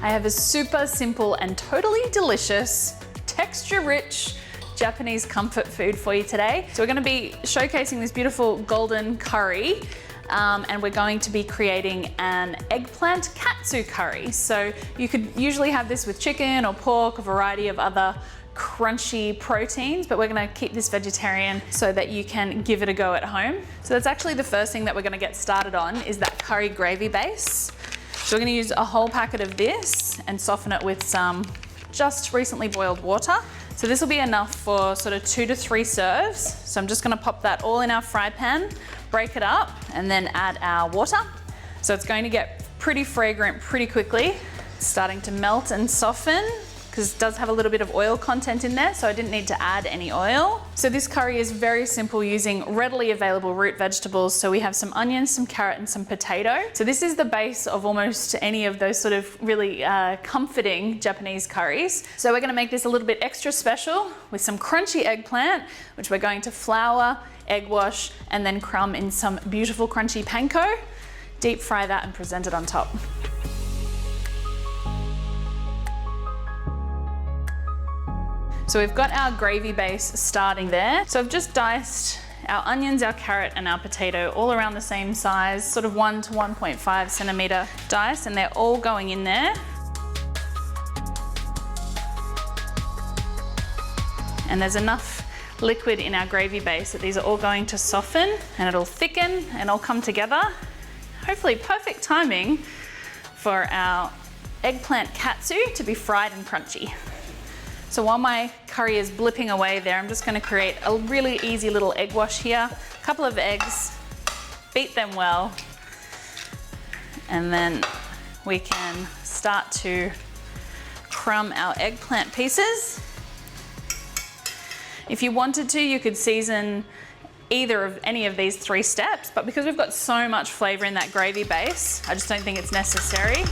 I have a super simple and totally delicious, texture-rich Japanese comfort food for you today. So we're gonna be showcasing this beautiful golden curry, and we're going to be creating an eggplant katsu curry. So you could usually have this with chicken or pork, a variety of other crunchy proteins, but we're gonna keep this vegetarian so that you can give it a go at home. So that's actually the first thing that we're gonna get started on, is that curry gravy base. So we're gonna use a whole packet of this and soften it with some just recently boiled water. So this will be enough for sort of 2 to 3 serves. So I'm just gonna pop that all in our fry pan, break it up, and then add our water. So it's going to get pretty fragrant pretty quickly. It's starting to melt and soften, because it does have a little bit of oil content in there, so I didn't need to add any oil. So this curry is very simple, using readily available root vegetables. So we have some onions, some carrot, and some potato. So this is the base of almost any of those sort of really comforting Japanese curries. So we're gonna make this a little bit extra special with some crunchy eggplant, which we're going to flour, egg wash, and then crumb in some beautiful crunchy panko. Deep fry that and present it on top. So we've got our gravy base starting there. So I've just diced our onions, our carrot, and our potato all around the same size, sort of 1 to 1.5 centimeter dice, and they're all going in there. And there's enough liquid in our gravy base that these are all going to soften, and it'll thicken and all come together. Hopefully perfect timing for our eggplant katsu to be fried and crunchy. So while my curry is blipping away there, I'm just gonna create a really easy little egg wash here. A couple of eggs, beat them well, and then we can start to crumb our eggplant pieces. If you wanted to, you could season either of any of these 3 steps, but because we've got so much flavor in that gravy base, I just don't think it's necessary.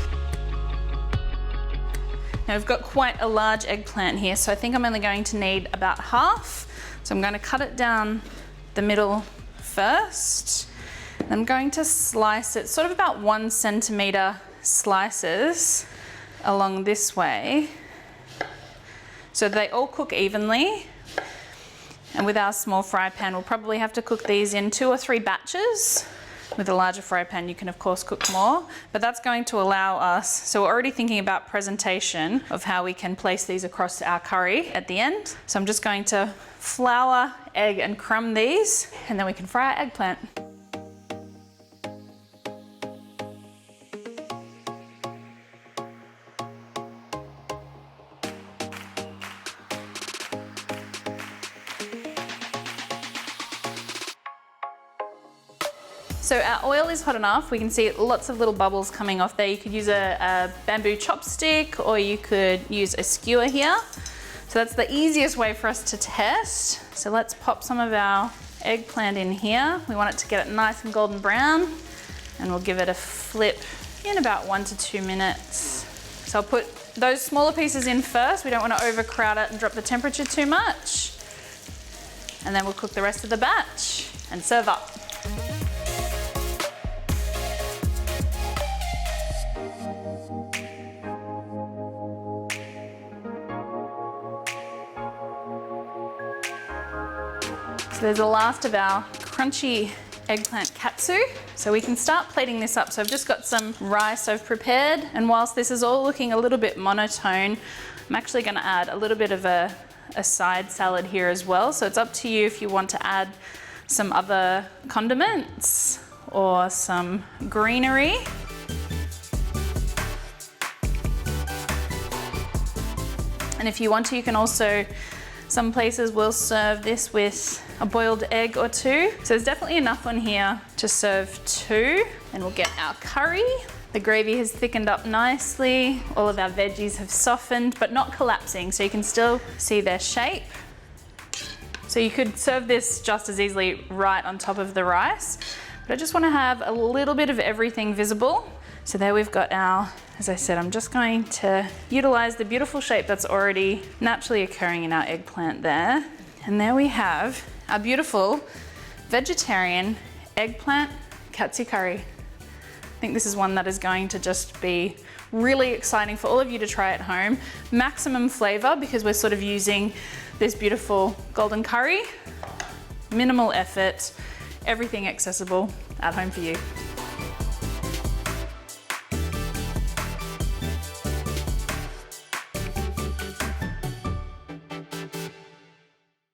Now we've got quite a large eggplant here, so I think I'm only going to need about half. So I'm going to cut it down the middle first. And I'm going to slice it sort of about 1 centimeter slices along this way, so they all cook evenly. And with our small fry pan, we'll probably have to cook these in 2 or 3 batches. With a larger fry pan, you can of course cook more, but that's going to allow us, so we're already thinking about presentation of how we can place these across our curry at the end. So I'm just going to flour, egg, and crumb these, and then we can fry our eggplant. So our oil is hot enough. We can see lots of little bubbles coming off there. You could use a bamboo chopstick, or you could use a skewer here. So that's the easiest way for us to test. So let's pop some of our eggplant in here. We want it to get it nice and golden brown, and we'll give it a flip in about 1 to 2 minutes. So I'll put those smaller pieces in first. We don't want to overcrowd it and drop the temperature too much. And then we'll cook the rest of the batch and serve up. So there's the last of our crunchy eggplant katsu. So we can start plating this up. So I've just got some rice I've prepared, and whilst this is all looking a little bit monotone, I'm actually going to add a little bit of a side salad here as well. So it's up to you if you want to add some other condiments or some greenery. And if you want to, you can also, some places will serve this with a boiled egg or 2. So there's definitely enough on here to serve 2. And we'll get our curry. The gravy has thickened up nicely. All of our veggies have softened, but not collapsing, so you can still see their shape. So you could serve this just as easily right on top of the rice, but I just want to have a little bit of everything visible. So there we've got our, as I said, I'm just going to utilize the beautiful shape that's already naturally occurring in our eggplant there. And there we have our beautiful vegetarian eggplant katsu curry. I think this is one that is going to just be really exciting for all of you to try at home. Maximum flavor because we're sort of using this beautiful golden curry. Minimal effort, everything accessible at home for you.